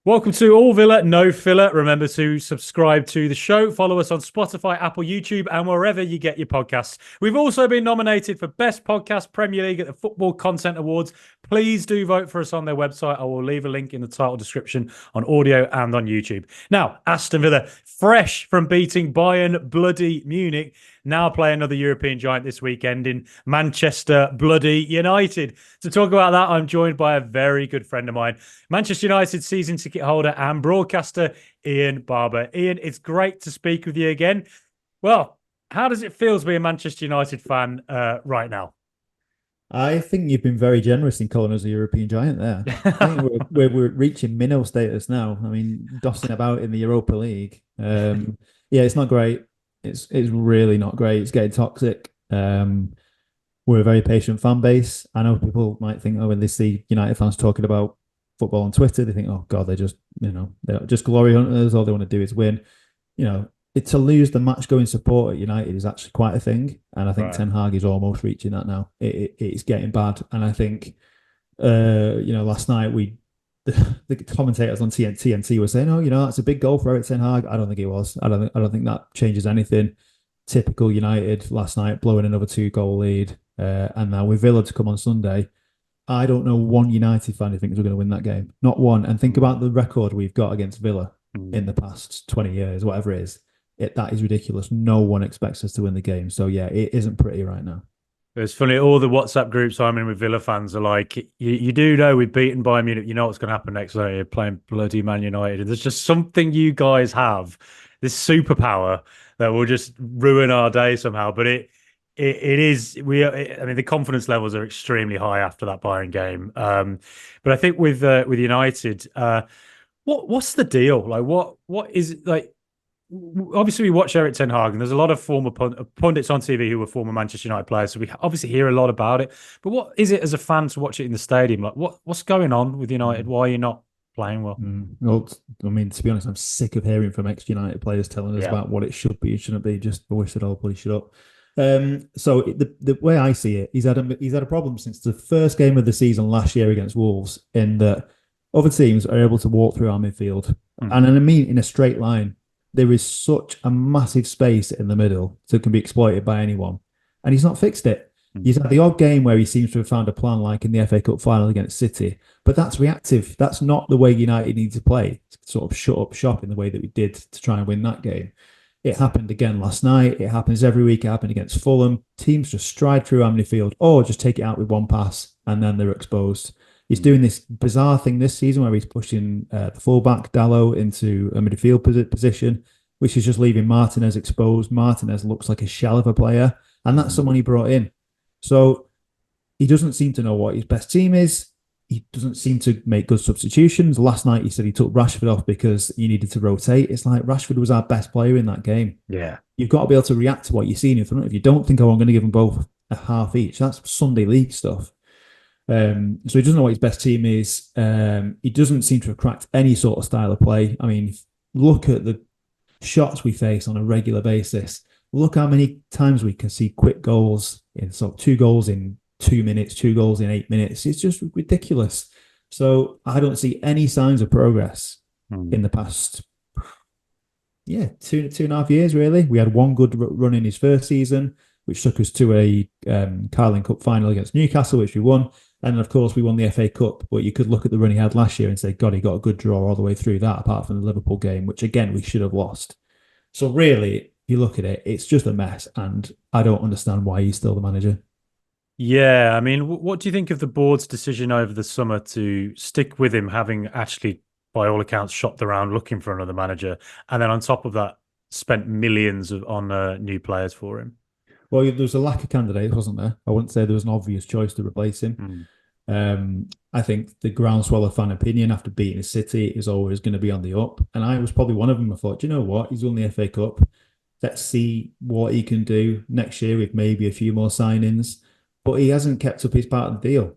Welcome to All Villa, No Filler. Remember to subscribe to the show. Follow us on Spotify, Apple, YouTube, and wherever you get your podcasts. We've also been nominated for Best Podcast Premier League at the Football Content Awards. Please do vote for us on their website. I will leave a link in the title description on audio and on YouTube. Now, Aston Villa, fresh from beating Bayern bloody Munich, now play another European giant this weekend in Manchester bloody United. To talk about that, I'm joined by a very good friend of mine, Manchester United season ticket holder and broadcaster, Ian Barber. Ian, it's great to speak with you again. Well, how does it feel to be a Manchester United fan right now? I think you've been very generous in calling us a European giant there. I think we're reaching minnow status now. I mean, dossing about in the Europa League. Yeah, it's not great. It's really not great. It's getting toxic. We're a very patient fan base. I know people might think, oh, when they see United fans talking about football on Twitter, they think, oh God, they're just glory hunters. All they want to do is win. To lose the match going support at United is actually quite a thing, and I think Right. Ten Hag is almost reaching that now. It's getting bad, and I think last night the commentators on TNT were saying, oh, that's a big goal for Erik Ten Hag. I don't think it was. I don't think that changes anything. Typical United last night, blowing another 2-goal lead, and now with Villa to come on Sunday. I don't know one United fan who thinks we're going to win that game. Not one. And think about the record we've got against Villa in the past 20 years, whatever it is. That is ridiculous. No one expects us to win the game. So, yeah, it isn't pretty right now. It's funny, all the WhatsApp groups I'm in with Villa fans are like, you do know we've beaten Bayern Munich. You know what's going to happen next year, playing bloody Man United. And there's just something you guys have, this superpower that will just ruin our day somehow. But it is, I mean, the confidence levels are extremely high after that Bayern game. But I think with United, what's the deal? Like, what is it like? Obviously, we watch Erik Ten Hag, and there's a lot of former pundits on TV who were former Manchester United players, so we obviously hear a lot about it. But what is it as a fan to watch it in the stadium? Like, what's going on with United? Why are you not playing well? Well, I mean, to be honest, I'm sick of hearing from ex-United players telling us Yeah. about what it should be, it shouldn't be. Just wish it all bloody shut up. So the way I see it, he's had a problem since the first game of the season last year against Wolves, in that other teams are able to walk through our midfield, and I mean in a straight line. There is such a massive space in the middle that can be exploited by anyone, and he's not fixed it. He's had the odd game where he seems to have found a plan, like in the FA Cup final against City, but that's reactive. That's not the way United need to play. Sort of shut up shop in the way that we did to try and win that game. It happened again last night. It happens every week. It happened against Fulham. Teams just stride through our midfield or just take it out with one pass, and then they're exposed. He's doing this bizarre thing this season where he's pushing the fullback Dallo into a midfield position, which is just leaving Martinez exposed. Martinez looks like a shell of a player, and that's someone he brought in. So he doesn't seem to know what his best team is. He doesn't seem to make good substitutions. Last night he said he took Rashford off because he needed to rotate. It's like Rashford was our best player in that game. Yeah. You've got to be able to react to what you're seeing in front of you. Don't think, oh, I'm going to give them both a half each. That's Sunday league stuff. So he doesn't know what his best team is. He doesn't seem to have cracked any sort of style of play. I mean, look at the shots we face on a regular basis. Look how many times we can see quick goals in 2 goals in 2 minutes, 2 goals in 8 minutes. It's just ridiculous. So I don't see any signs of progress in the past, two and a half years, really. We had one good run in his first season, which took us to a Carling Cup final against Newcastle, which we won. And of course, we won the FA Cup. But you could look at the run he had last year and say, God, he got a good draw all the way through that, apart from the Liverpool game, which again, we should have lost. So really, if you look at it, it's just a mess. And I don't understand why he's still the manager. Yeah, I mean, what do you think of the board's decision over the summer to stick with him, having actually, by all accounts, shopped around looking for another manager, and then on top of that, spent millions on new players for him? Well, there was a lack of candidates, wasn't there? I wouldn't say there was an obvious choice to replace him. I think the groundswell of fan opinion after beating City is always going to be on the up. And I was probably one of them. I thought, do you know what? He's won the FA Cup. Let's see what he can do next year with maybe a few more signings. But he hasn't kept up his part of the deal.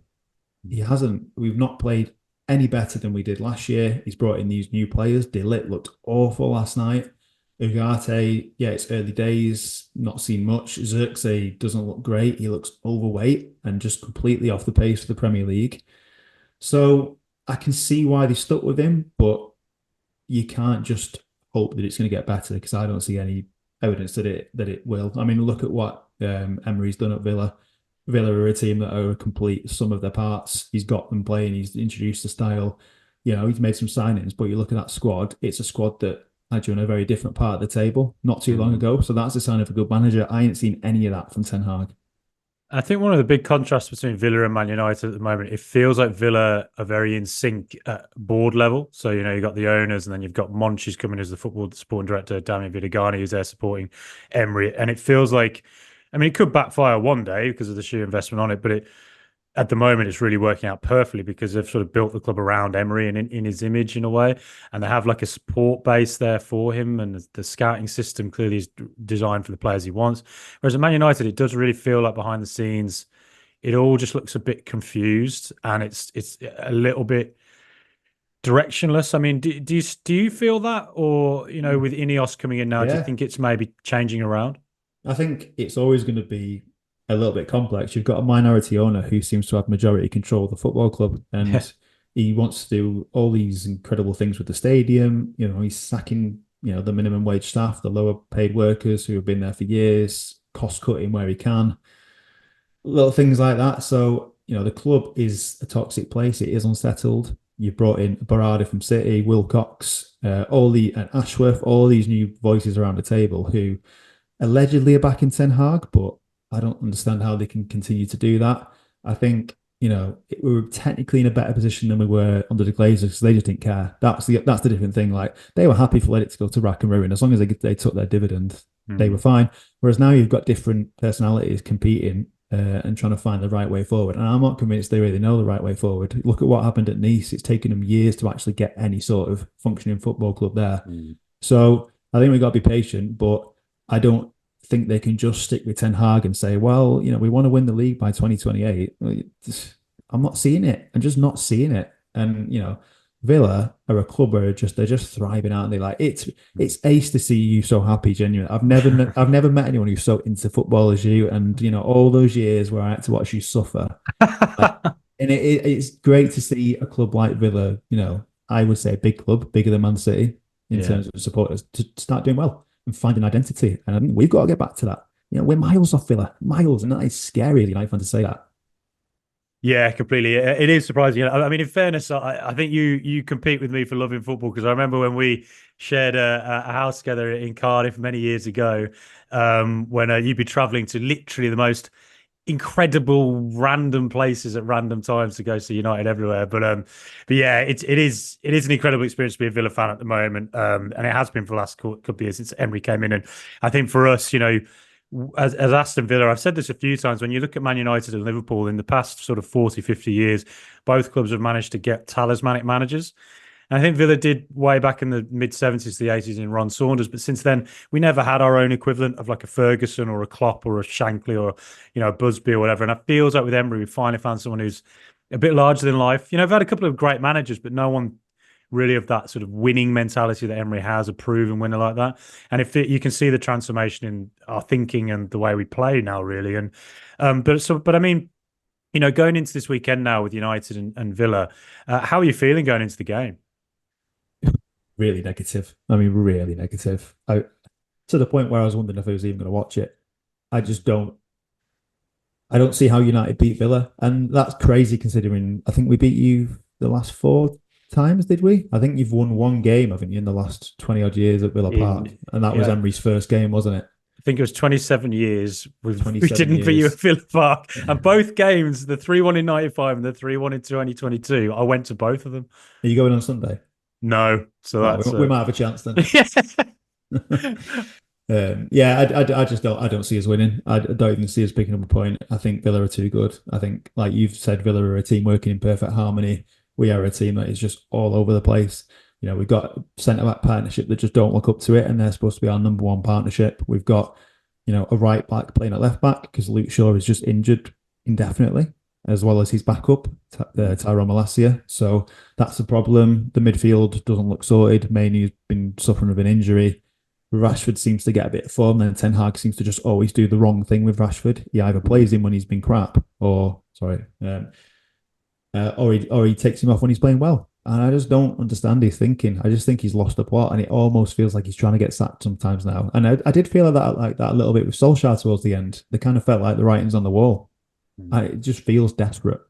He hasn't. We've not played any better than we did last year. He's brought in these new players. De Ligt looked awful last night. Ugarte, yeah, it's early days, not seen much. Zirkzee doesn't look great. He looks overweight and just completely off the pace for the Premier League. So I can see why they stuck with him, but you can't just hope that it's going to get better, because I don't see any evidence that it will. I mean, look at what Emery's done at Villa. Villa are a team that are a complete sum of their parts. He's got them playing. He's introduced the style. He's made some signings, but you look at that squad. It's a squad that had you on a very different part of the table not too long ago. So that's a sign of a good manager. I ain't seen any of that from Ten Hag. I think one of the big contrasts between Villa and Man United at the moment, it feels like Villa are very in sync at board level. So, you've got the owners, and then you've got Monch, who's coming as the football sporting director, Damian Vidagani, who's there supporting Emery. And it feels like, I mean, it could backfire one day because of the sheer investment on it, but at the moment, it's really working out perfectly because they've sort of built the club around Emery and in his image in a way. And they have like a support base there for him. And the scouting system clearly is designed for the players he wants. Whereas at Man United, it does really feel like behind the scenes, it all just looks a bit confused and it's a little bit directionless. I mean, do you feel that? Or, with Ineos coming in now, do you think it's maybe changing around? I think it's always going to be a little bit complex. You've got a minority owner who seems to have majority control of the football club, and he wants to do all these incredible things with the stadium. He's sacking, the minimum wage staff, the lower paid workers who have been there for years, cost cutting where he can, little things like that. So, the club is a toxic place. It is unsettled. You've brought in Berardi from City, Wilcox, and Ashworth, all these new voices around the table who allegedly are back in Ten Hag, but I don't understand how they can continue to do that. I think, we were technically in a better position than we were under the Glazers because they just didn't care. That's the different thing. Like, they were happy for it to go to rack and ruin. As long as they took their dividend, they were fine. Whereas now you've got different personalities competing and trying to find the right way forward. And I'm not convinced they really know the right way forward. Look at what happened at Nice. It's taken them years to actually get any sort of functioning football club there. So I think we've got to be patient, but I don't think they can just stick with Ten Hag and say, well, we want to win the league by 2028. I'm not seeing it. I'm just not seeing it. And, Villa are a club where they're just thriving, aren't they? Like, it's ace to see you so happy, genuinely. I've never met anyone who's so into football as you, and all those years where I had to watch you suffer. And it's great to see a club like Villa, I would say a big club, bigger than Man City in terms of supporters, to start doing well and find an identity. And I think we've got to get back to that. We're miles off Villa, miles, and that is scary as a United fan to say that. Yeah, completely. It is surprising. I mean, in fairness, I think you compete with me for loving football, because I remember when we shared a house together in Cardiff many years ago, when you'd be travelling to literally the most incredible random places at random times to go see United everywhere. But yeah, it is an incredible experience to be a Villa fan at the moment, and it has been for the last couple of years since Emery came in. And I think for us, as Aston Villa, I've said this a few times, when you look at Man United and Liverpool in the past sort of 40, 50 years, both clubs have managed to get talismanic managers. And I think Villa did way back in the mid-70s to the 80s in Ron Saunders. But since then, we never had our own equivalent of like a Ferguson or a Klopp or a Shankly or, a Busby or whatever. And it feels like with Emery, we finally found someone who's a bit larger than life. We've had a couple of great managers, but no one really of that sort of winning mentality that Emery has, a proven winner like that. And you can see the transformation in our thinking and the way we play now, really. And but I mean, going into this weekend now with United and Villa, how are you feeling going into the game? Really negative. I mean, really negative. To the point where I was wondering if I was even going to watch it. I don't see how United beat Villa, and that's crazy considering I think we beat you the last 4 times, did we? I think you've won one game, haven't you, in the last 20 odd years at Villa Park, and that was Emery's first game, wasn't it? I think it was 27 years we didn't beat you at Villa Park, and both games, the 3-1 in 95 and the 3-1 in 2022, I went to both of them. Are you going on Sunday? No, so we might have a chance then. I just don't see us winning. I don't even see us picking up a point. I think Villa are too good. I think, like you've said, Villa are a team working in perfect harmony. We are a team that is just all over the place. We've got a centre-back partnership that just don't look up to it, and they're supposed to be our number one partnership. We've got, a right back playing at left back because Luke Shaw is just injured indefinitely, as well as his backup, Tyrone Malacia. So that's the problem. The midfield doesn't look sorted. Maine's been suffering with an injury. Rashford seems to get a bit of form, then Ten Hag seems to just always do the wrong thing with Rashford. He either plays him when he's been crap, or he takes him off when he's playing well. And I just don't understand his thinking. I just think he's lost the plot, and it almost feels like he's trying to get sacked sometimes now. And I did feel like that a little bit with Solskjaer towards the end. They kind of felt like the writing's on the wall. It just feels desperate.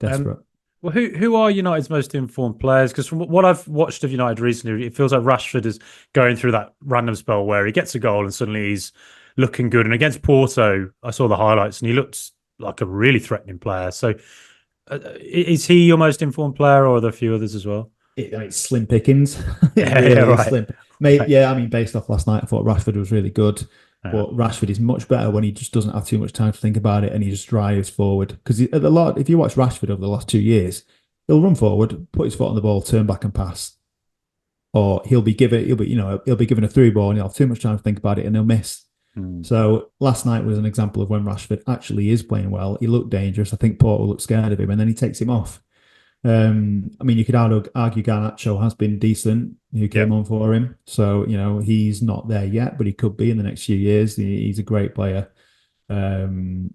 Um, Desperate. well, who are United's most informed players? Because from what I've watched of United recently, it feels like Rashford is going through that random spell where he gets a goal and suddenly he's looking good. And against Porto, I saw the highlights and he looked like a really threatening player. So, is he your most informed player, or are there a few others as well? It's slim pickings. It Yeah, really yeah, is right. slim. Mate, yeah, I mean, based off last night, I thought Rashford was really good. Yeah. But Rashford is much better when he just doesn't have too much time to think about it and he just drives forward. Because if you watch Rashford over the last 2 years, he'll run forward, put his foot on the ball, turn back and pass. Or he'll be given a through ball and he'll have too much time to think about it and he'll miss. So last night was an example of when Rashford actually is playing well. He looked dangerous. I think Porto looked scared of him and then he takes him off. I mean, you could argue Garnacho has been decent, who came on for him. So, he's not there yet, but he could be in the next few years. He's a great player. Other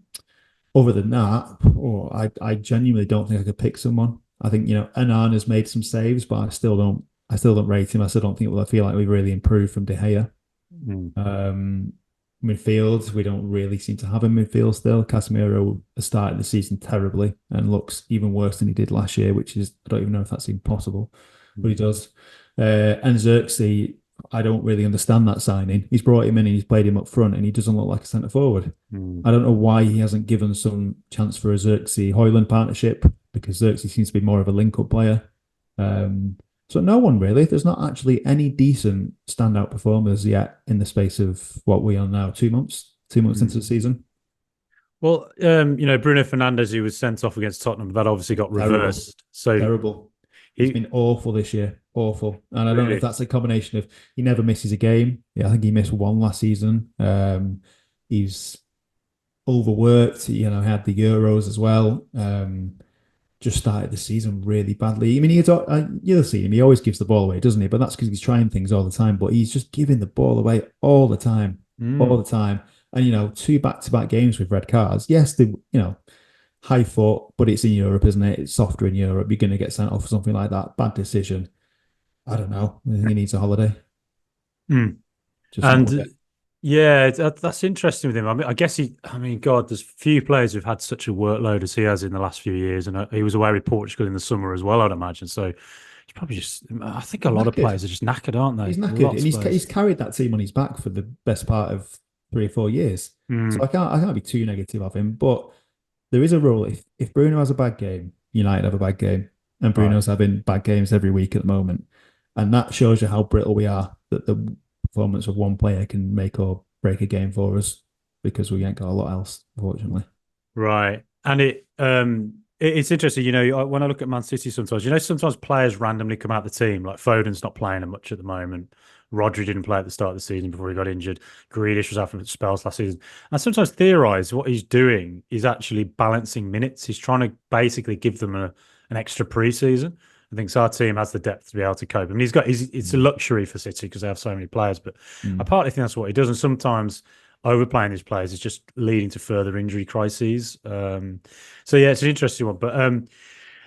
than that, I genuinely don't think I could pick someone. I think, Anan has made some saves, but I still don't rate him. I still don't think I feel like we've really improved from De Gea. Midfield, we don't really seem to have a midfield still. Casemiro has started the season terribly and looks even worse than he did last year, which is, I don't even know if that's even possible, but he does. And Xerxes, I don't really understand that signing. He's brought him in and he's played him up front and he doesn't look like a centre forward. I don't know why he hasn't given some chance for a Xerxes Højlund partnership, because Xerxes seems to be more of a link-up player. So no one really. There's not actually any decent standout performers yet in the space of what we are now, 2 months, 2 months into the season. Well, Bruno Fernandes, who was sent off against Tottenham, that obviously got reversed. Terrible. He's been awful this year. Awful. And I don't know if that's a combination of he never misses a game. Yeah, I think he missed one last season. He's overworked. Had the Euros as well. Just started the season really badly. I mean, you'll see him. He always gives the ball away, doesn't he? But that's because he's trying things all the time. But he's just giving the ball away all the time, all the time. And 2 back-to-back games with red cards. Yes, high foot, but it's in Europe, isn't it? It's softer in Europe. You're going to get sent off for something like that. Bad decision. I don't know. I think he needs a holiday. Yeah, that's interesting with him. I mean, I guess God, there's few players who've had such a workload as he has in the last few years, and he was away with Portugal in the summer as well, I'd imagine. So he's probably just. I think a lot of players are just knackered, aren't they? He's knackered, and he's carried that team on his back for the best part of 3 or 4 years. So I can't be too negative of him, but there is a rule. If Bruno has a bad game, United have a bad game, and Bruno's having bad games every week at the moment, and that shows you how brittle we are. That the performance of one player can make or break a game for us, because we ain't got a lot else, unfortunately. Right. And it's interesting, when I look at Man City sometimes, sometimes players randomly come out of the team, like Foden's not playing much at the moment. Rodri didn't play at the start of the season before he got injured. Grealish was out for spells last season. I sometimes theorise what he's doing is actually balancing minutes. He's trying to basically give them an extra pre-season. I think our team has the depth to be able to cope. I mean, it's a luxury for City because they have so many players, but I partly think that's what he does. And sometimes overplaying these players is just leading to further injury crises. So yeah, it's an interesting one. But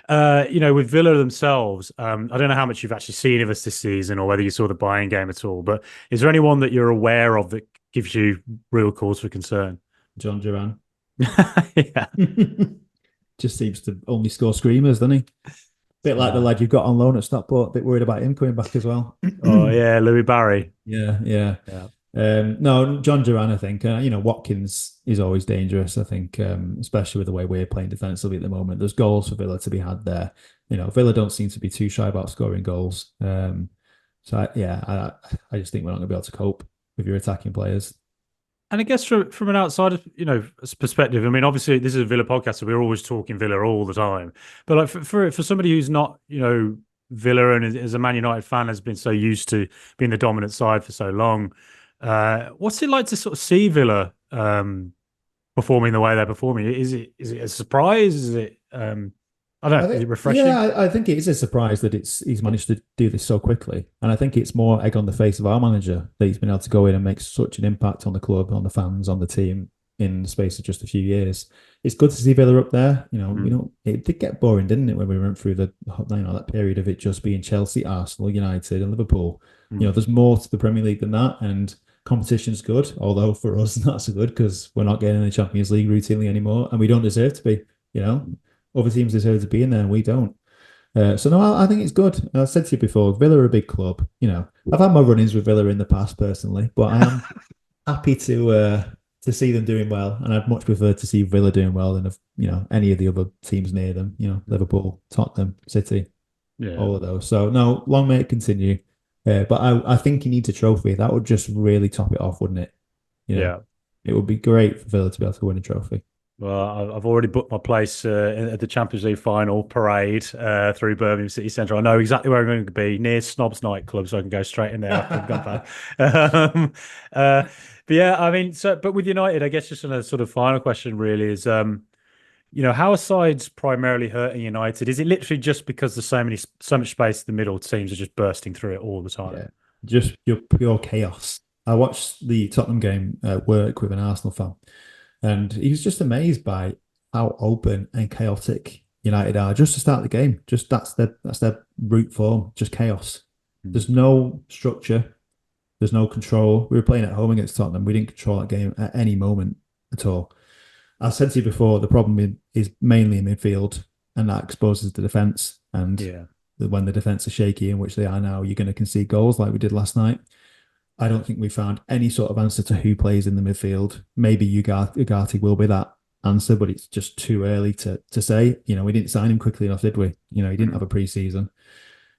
with Villa themselves, I don't know how much you've actually seen of us this season or whether you saw the Bayern game at all. But is there anyone that you're aware of that gives you real cause for concern? John Duran. Yeah. Just seems to only score screamers, doesn't he? Bit like the lad you've got on loan at Stockport. A bit worried about him coming back as well. Oh yeah, Louis Barry. Yeah. No, John Duran, I think. Watkins is always dangerous, I think, especially with the way we're playing defensively at the moment. There's goals for Villa to be had there. Villa don't seem to be too shy about scoring goals. I just think we're not going to be able to cope with your attacking players. And I guess from an outsider, perspective, I mean, obviously this is a Villa podcast, so we're always talking Villa all the time. But like for somebody who's not, Villa and as a Man United fan has been so used to being the dominant side for so long, what's it like to sort of see Villa performing the way they're performing? Is it a surprise? Is it I don't know, is it refreshing? Yeah, I think it is a surprise that he's managed to do this so quickly. And I think it's more egg on the face of our manager that he's been able to go in and make such an impact on the club, on the fans, on the team in the space of just a few years. It's good to see Villa up there. It did get boring, didn't it, when we went through that period of it just being Chelsea, Arsenal, United, and Liverpool. There's more to the Premier League than that, and competition's good, although for us not so good because we're not getting in the Champions League routinely anymore, and we don't deserve to be. Other teams deserve to be in there, and we don't. So no, I think it's good. I said to you before, Villa are a big club. I've had my run-ins with Villa in the past personally, but I am happy to see them doing well, and I'd much prefer to see Villa doing well than any of the other teams near them. Liverpool, Tottenham, City, all of those. So no, long may it continue. But I think he needs a trophy. That would just really top it off, wouldn't it? It would be great for Villa to be able to win a trophy. Well, I've already booked my place at the Champions League final parade through Birmingham City Centre. I know exactly where I'm going to be, near Snob's nightclub, so I can go straight in there after I've got back. But yeah, I mean, but with United, I guess just on a sort of final question really is, how are sides primarily hurting United? Is it literally just because there's so much space in the middle, teams are just bursting through it all the time? Yeah, just pure chaos. I watched the Tottenham game at work with an Arsenal fan, and he was just amazed by how open and chaotic United are just to start the game. Just that's their root form, just chaos. There's no structure. There's no control. We were playing at home against Tottenham. We didn't control that game at any moment at all. I said to you before, the problem is mainly in midfield, and that exposes the defence. And when the defence is shaky, in which they are now, you're going to concede goals like we did last night. I don't think we found any sort of answer to who plays in the midfield. Maybe Ugarte will be that answer, but it's just too early to say. We didn't sign him quickly enough, did we? He didn't have a pre-season.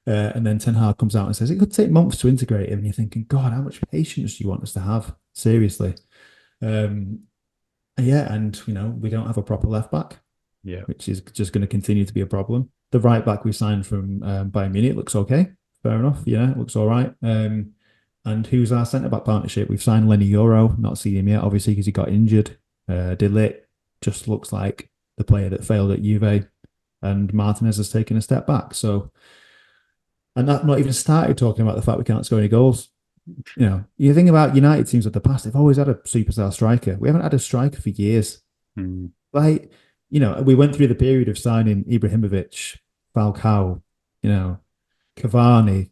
And then Ten Hag comes out and says it could take months to integrate him. And you're thinking, God, how much patience do you want us to have? Seriously. And we don't have a proper left back, which is just going to continue to be a problem. The right back we signed from Bayern Munich looks okay. Fair enough. Yeah, it looks all right. And who's our centre-back partnership? We've signed Lenny Euro, not seen him yet, obviously, because he got injured. De Ligt just looks like the player that failed at Juve, and Martinez has taken a step back. So, and that not even started talking about the fact we can't score any goals. You think about United teams of the past, they've always had a superstar striker. We haven't had a striker for years. We went through the period of signing Ibrahimovic, Falcao, Cavani,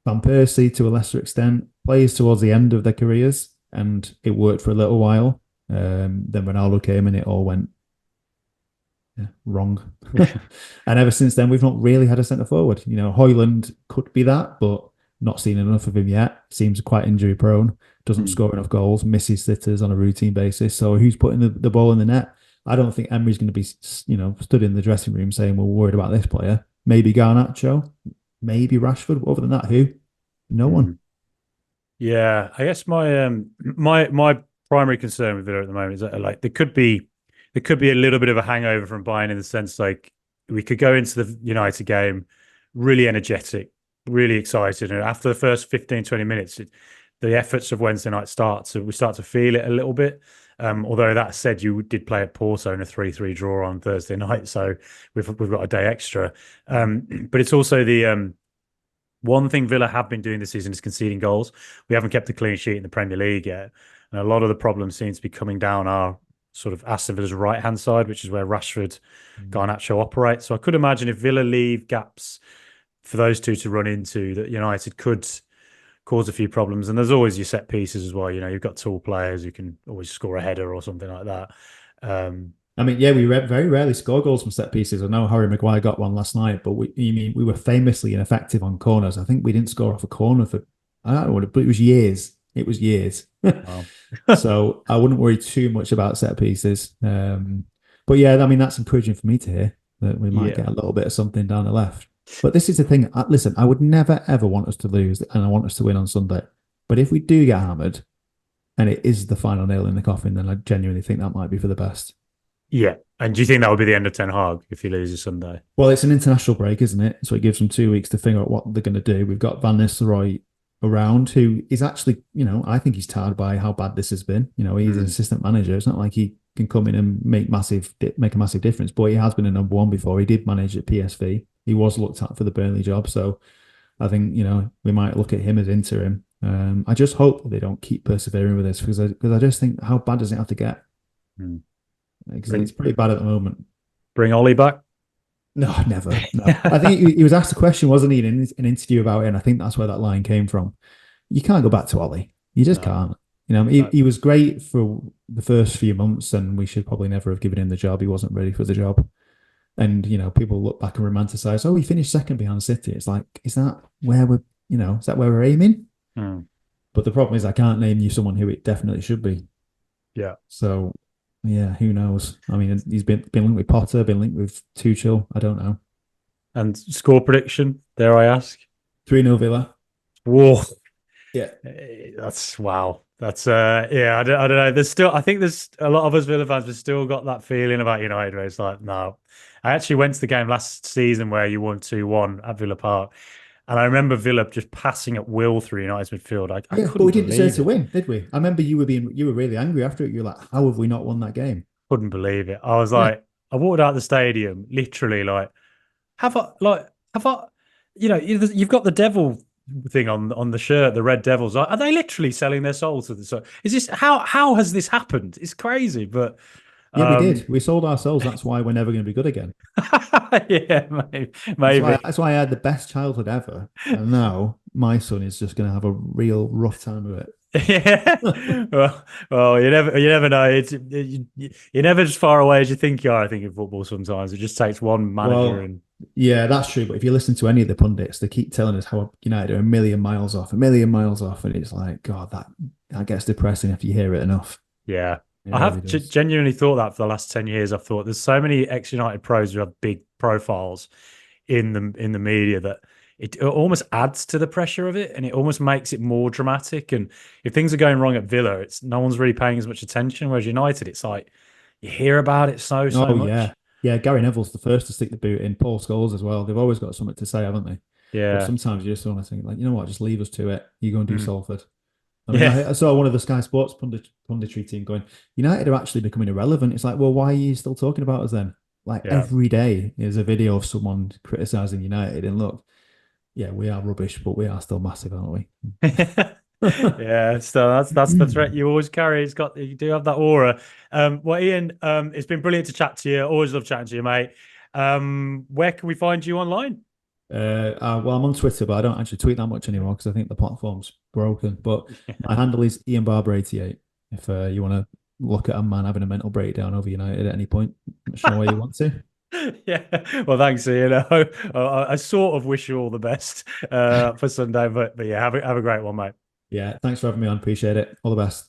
Van Persie to a lesser extent, players towards the end of their careers, and it worked for a little while. Then Ronaldo came and it all went wrong. And ever since then, we've not really had a centre forward. Højlund could be that, but not seen enough of him yet. Seems quite injury prone, doesn't score enough goals, misses sitters on a routine basis. So who's putting the ball in the net? I don't think Emery's going to be, stood in the dressing room saying, we're worried about this player. Maybe Garnacho, maybe Rashford. Other than that, who? No one. Yeah, I guess my primary concern with Villa at the moment is that there could be a little bit of a hangover from Bayern, in the sense we could go into the United game really energetic, really excited, and after the first 15-20 minutes, the efforts of Wednesday night we start to feel it a little bit. Although that said, you did play at Porto in a 3-3 draw on Thursday night, so we've got a day extra. But it's also the one thing Villa have been doing this season is conceding goals. We haven't kept a clean sheet in the Premier League yet, and a lot of the problems seems to be coming down our sort of Aston Villa's right-hand side, which is where Rashford, Garnacho operate. So I could imagine if Villa leave gaps for those two to run into, that United could cause a few problems. And there's always your set pieces as well. You've got tall players who can always score a header or something like that. We very rarely score goals from set pieces. I know Harry Maguire got one last night, but we were famously ineffective on corners. I think we didn't score off a corner for, I don't know, but it was years. It was years. Wow. So I wouldn't worry too much about set pieces. But yeah, that's encouraging for me to hear that we might get a little bit of something down the left. But this is the thing. Listen, I would never, ever want us to lose, and I want us to win on Sunday. But if we do get hammered, and it is the final nail in the coffin, then I genuinely think that might be for the best. Yeah. And do you think that would be the end of Ten Hag if he loses Sunday? Well, it's an international break, isn't it? So it gives them 2 weeks to figure out what they're going to do. We've got Van Nistelrooy around, who is actually, I think he's tired by how bad this has been. He's an assistant manager. It's not like he can come in and make a massive difference, but he has been a number one before. He did manage at PSV. He was looked at for the Burnley job. So I think, we might look at him as interim. I just hope that they don't keep persevering with this, because I just think, how bad does it have to get? Mm. Because it's pretty bad at the moment. Bring Ollie back. No, never. No. I think he was asked a question, wasn't he, in an interview about it? And I think that's where that line came from. You can't go back to Ollie. You just can't. You know, he was great for the first few months, and we should probably never have given him the job. He wasn't ready for the job. And, you know, people look back and romanticize, oh, he finished second behind City. It's like, is that where we're aiming? Mm. But the problem is I can't name you someone who it definitely should be. Yeah. So, yeah, who knows? I mean, he's been linked with Potter, been linked with Tuchel. I don't know. And score prediction, dare I ask? 3-0 Villa. Whoa. Yeah. That's wow. That's yeah, I don't know. I think there's a lot of us Villa fans have still got that feeling about United where it's like, no. I actually went to the game last season where you won 2-1 at Villa Park. And I remember Villa just passing at will through United's midfield. I couldn't but we didn't deserve believe to it. win, did we? I remember you were really angry after it. You were like, how have we not won that game? Couldn't believe it. I was like, I walked out the stadium, literally like, have I, you've got the devil thing on the shirt, the Red Devils. Are they literally selling their soul to the? So is this how has this happened? It's crazy, but Yeah, we did. We sold ourselves. That's why we're never going to be good again. Yeah, maybe. That's why I had the best childhood ever, and now my son is just going to have a real rough time of it. Yeah. Well, you never know. You're never as far away as you think you are. I think in football sometimes it just takes one manager and. Yeah, that's true. But if you listen to any of the pundits, they keep telling us how United are a million miles off, and it's like, God, that gets depressing if you hear it enough. Yeah. It I have really does. genuinely thought that for the last 10 years. I've thought there's so many ex-United pros who have big profiles in the media that it almost adds to the pressure of it, and it almost makes it more dramatic. And if things are going wrong at Villa, it's no one's really paying as much attention. Whereas United, it's like you hear about it so much. Yeah. Yeah, Gary Neville's the first to stick the boot in. Paul Scholes as well. They've always got something to say, haven't they? But Yeah. sometimes you just want to think, like, you know what, just leave us to it. You go and do Salford. I mean, Yeah. I saw one of the Sky Sports punditry team going, United are actually becoming irrelevant. It's like, well, why are you still talking about us then? Like Yeah. every day is a video of someone criticizing United. And look, yeah, we are rubbish, but we are still massive, aren't we? Yeah, so that's the threat you always carry. You do have that aura. Well, Ian, it's been brilliant to chat to you. Always love chatting to you, mate. Where can we find you online? Well, I'm on Twitter, but I don't actually tweet that much anymore because I think the platform's broken. But my handle is Ian Barber 88. If you want to look at a man having a mental breakdown over United at any point, not sure where you want to. Yeah, well, thanks, Ian. I sort of wish you all the best for Sunday, but yeah, have a great one, mate. Yeah, thanks for having me on. Appreciate it. All the best.